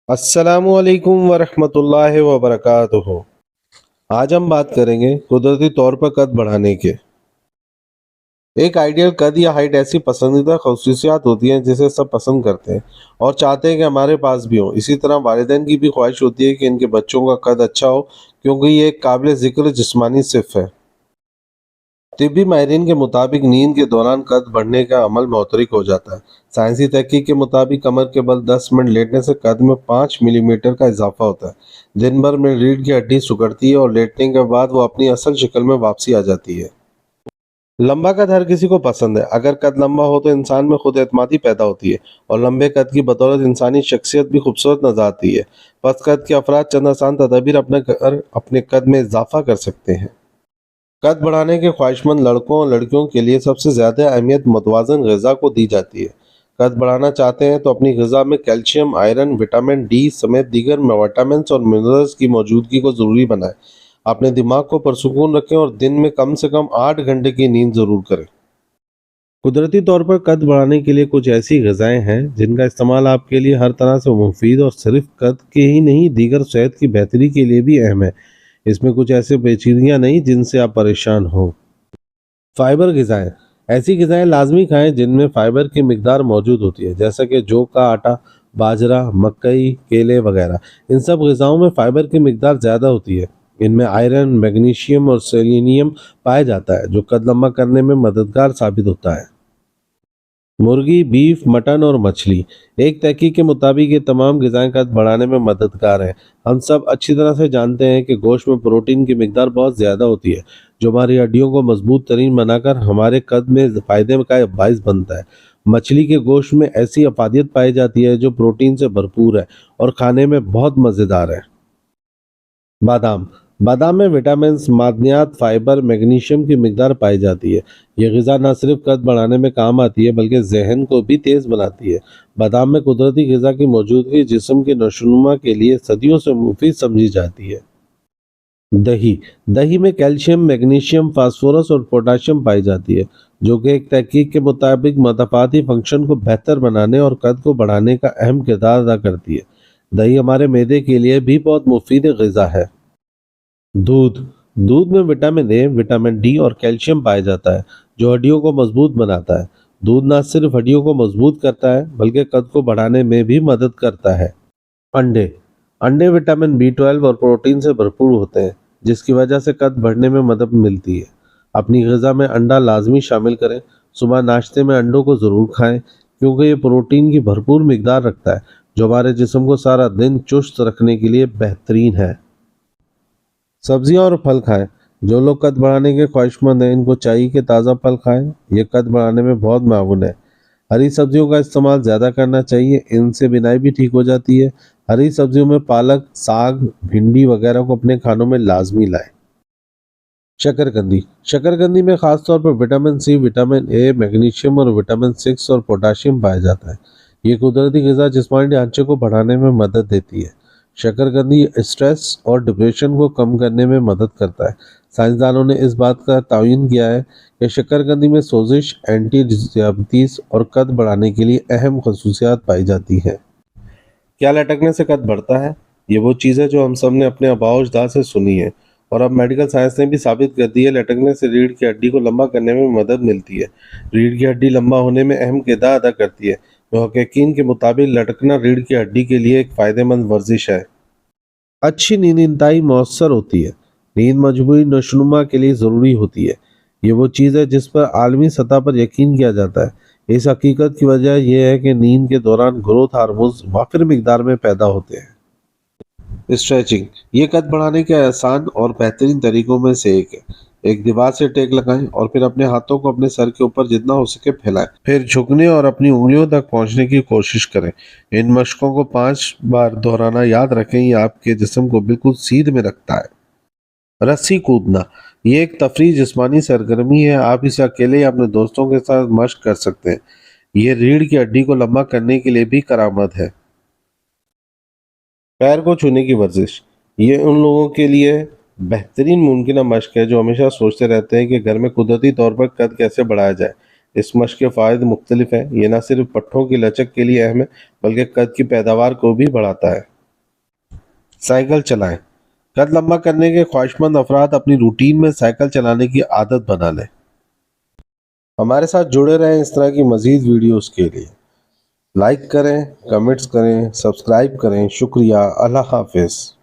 السلام علیکم ورحمۃ اللہ وبرکاتہ۔ آج ہم بات کریں گے قدرتی طور پر قد بڑھانے کے۔ ایک آئیڈیل قد یا ہائٹ ایسی پسندیدہ خصوصیات ہوتی ہیں جسے سب پسند کرتے ہیں اور چاہتے ہیں کہ ہمارے پاس بھی ہوں۔ اسی طرح والدین کی بھی خواہش ہوتی ہے کہ ان کے بچوں کا قد اچھا ہو، کیونکہ یہ ایک قابل ذکر جسمانی صفت ہے۔ طبی ماہرین کے مطابق نیند کے دوران قد بڑھنے کا عمل محرک ہو جاتا ہے۔ سائنسی تحقیق کے مطابق کمر کے بل 10 منٹ لیٹنے سے قد میں 5 ملی میٹر کا اضافہ ہوتا ہے۔ دن بھر میں ریڑھ کی ہڈی سکڑتی ہے اور لیٹنے کے بعد وہ اپنی اصل شکل میں واپسی آ جاتی ہے۔ لمبا قد ہر کسی کو پسند ہے۔ اگر قد لمبا ہو تو انسان میں خود اعتمادی پیدا ہوتی ہے اور لمبے قد کی بدولت انسانی شخصیت بھی خوبصورت نظر آتی ہے۔ پس قد کے افراد چند آسان تدابیر اپنے قد میں اضافہ کر سکتے ہیں۔ قد بڑھانے کے خواہش مند لڑکوں اور لڑکیوں کے لیے سب سے زیادہ اہمیت متوازن غذا کو دی جاتی ہے۔ قد بڑھانا چاہتے ہیں تو اپنی غذا میں کیلشیم، آئرن، وٹامن ڈی سمیت دیگر وٹامنز اور منرلز کی موجودگی کو ضروری بنائیں۔ اپنے دماغ کو پرسکون رکھیں اور دن میں کم سے کم 8 گھنٹے کی نیند ضرور کریں۔ قدرتی طور پر قد بڑھانے کے لیے کچھ ایسی غذائیں ہیں جن کا استعمال آپ کے لیے ہر طرح سے مفید اور صرف قد کے ہی نہیں دیگر صحت کی بہتری کے لیے بھی اہم ہے۔ اس میں کچھ ایسے پیچیدگیاں نہیں جن سے آپ پریشان ہوں۔ فائبر غذائیں، ایسی غذائیں لازمی کھائیں جن میں فائبر کی مقدار موجود ہوتی ہے، جیسا کہ جو کا آٹا، باجرہ، مکئی، کیلے وغیرہ۔ ان سب غذاؤں میں فائبر کی مقدار زیادہ ہوتی ہے۔ ان میں آئرن، میگنیشیم اور سیلینیم پایا جاتا ہے جو قد لمبا کرنے میں مددگار ثابت ہوتا ہے۔ مرغی، بیف، مٹن اور مچھلی، ایک تحقیق کے مطابق یہ تمام غذائیں قد بڑھانے میں مددگار ہیں۔ ہم سب اچھی طرح سے جانتے ہیں کہ گوشت میں پروٹین کی مقدار بہت زیادہ ہوتی ہے جو ہماری ہڈیوں کو مضبوط ترین بنا کر ہمارے قد میں فائدے کا باعث بنتا ہے۔ مچھلی کے گوشت میں ایسی افادیت پائی جاتی ہے جو پروٹین سے بھرپور ہے اور کھانے میں بہت مزیدار ہے۔ بادام میں وٹامنز، معدنیات، فائبر، میگنیشیم کی مقدار پائی جاتی ہے۔ یہ غذا نہ صرف قد بڑھانے میں کام آتی ہے بلکہ ذہن کو بھی تیز بناتی ہے۔ بادام میں قدرتی غذا کی موجودگی جسم کے نشوونما کے لیے صدیوں سے مفید سمجھی جاتی ہے۔ دہی میں کیلشیم، میگنیشیم، فاسفورس اور پوٹاشیم پائی جاتی ہے جو کہ ایک تحقیق کے مطابق مدافعاتی فنکشن کو بہتر بنانے اور قد کو بڑھانے کا اہم کردار ادا کرتی ہے۔ دہی ہمارے معدے کے لیے بھی بہت مفید غذا ہے۔ دودھ میں وٹامن اے، وٹامن ڈی اور کیلشیم پایا جاتا ہے جو ہڈیوں کو مضبوط بناتا ہے۔ دودھ نہ صرف ہڈیوں کو مضبوط کرتا ہے بلکہ قد کو بڑھانے میں بھی مدد کرتا ہے۔ انڈے وٹامن B12 اور پروٹین سے بھرپور ہوتے ہیں جس کی وجہ سے قد بڑھنے میں مدد ملتی ہے۔ اپنی غذا میں انڈا لازمی شامل کریں۔ صبح ناشتے میں انڈوں کو ضرور کھائیں کیونکہ یہ پروٹین کی بھرپور مقدار رکھتا ہے جو ہمارے جسم کو سارا دن چست رکھنے کے لیے بہترین ہے۔ سبزیاں اور پھل کھائیں۔ جو لوگ قد بڑھانے کے خواہش مند ہیں ان کو چاہیے کہ تازہ پھل کھائیں، یہ قد بڑھانے میں بہت معاون ہے۔ ہری سبزیوں کا استعمال زیادہ کرنا چاہیے، ان سے بینائی بھی ٹھیک ہو جاتی ہے۔ ہری سبزیوں میں پالک، ساگ، بھنڈی وغیرہ کو اپنے کھانوں میں لازمی لائیں۔ شکرکندی میں خاص طور پر vitamin C, vitamin A, magnesium اور وٹامن 6 اور پوٹاشیم پایا جاتا ہے۔ یہ قدرتی غذا جسمانی ڈھانچے کو بڑھانے میں مدد دیتی ہے۔ شکرکندی اسٹریس اور ڈپریشن کو کم کرنے میں مدد کرتا ہے۔ سائنسدانوں نے اس بات کا تعین کیا ہے کہ شکرکندی میں سوزش، اینٹی ذیابیطس اور قد بڑھانے کے لیے اہم خصوصیات پائی جاتی ہیں۔ کیا لٹکنے سے قد بڑھتا ہے؟ یہ وہ چیز ہے جو ہم سب نے اپنے آباء و اجداد سے سنی ہے اور اب میڈیکل سائنس نے بھی ثابت کر دی ہے۔ لٹکنے سے ریڑھ کی ہڈی کو لمبا کرنے میں مدد ملتی ہے۔ ریڑھ کی ہڈی لمبا ہونے میں اہم کردار ادا کرتی ہے۔ محققین کے مطابق لٹکنا ریڑھ کی ہڈی کے لیے ایک فائدہ مند ورزش ہے۔ اچھی نیند انتہائی مؤثر ہوتی ہے۔ نیند مجموعی نشوونما کے لیے ضروری ہوتی ہے۔ یہ وہ چیز ہے جس پر عالمی سطح پر یقین کیا جاتا ہے۔ اس حقیقت کی وجہ یہ ہے کہ نیند کے دوران گروتھ ہارمونز وافر مقدار میں پیدا ہوتے ہیں۔ اسٹریچنگ، یہ قد بڑھانے کے آسان اور بہترین طریقوں میں سے ایک ہے۔ ایک دیوار سے ٹیک لگائیں اور پھر اپنے ہاتھوں کو اپنے سر کے اوپر جتنا ہو سکے پھیلائیں، پھر جھکنے اور اپنی انگلیوں تک پہنچنے کی کوشش کریں۔ ان مشقوں کو 5 بار دہرانا، یاد رکھیں یہ آپ کے جسم کو بالکل سیدھ میں رکھتا ہے۔ رسی کودنا، یہ ایک تفریحی جسمانی سرگرمی ہے۔ آپ اسے اکیلے یا اپنے دوستوں کے ساتھ مشق کر سکتے ہیں۔ یہ ریڑھ کی ہڈی کو لمبا کرنے کے لیے بھی کارآمد ہے۔ پیر کو چھونے کی ورزش، یہ ان لوگوں کے لیے بہترین ممکنہ مشق ہے جو ہمیشہ سوچتے رہتے ہیں کہ گھر میں قدرتی طور پر قد کیسے بڑھایا جائے۔ اس مشق کے فوائد مختلف ہیں۔ یہ نہ صرف پٹھوں کی لچک کے لیے اہم ہے بلکہ قد کی پیداوار کو بھی بڑھاتا ہے۔ سائیکل چلائیں۔ قد لمبا کرنے کے خواہشمند افراد اپنی روٹین میں سائیکل چلانے کی عادت بنا لیں۔ ہمارے ساتھ جڑے رہیں اس طرح کی مزید ویڈیوز کے لیے۔ لائک کریں، کمنٹس کریں، سبسکرائب کریں۔ شکریہ۔ اللہ حافظ۔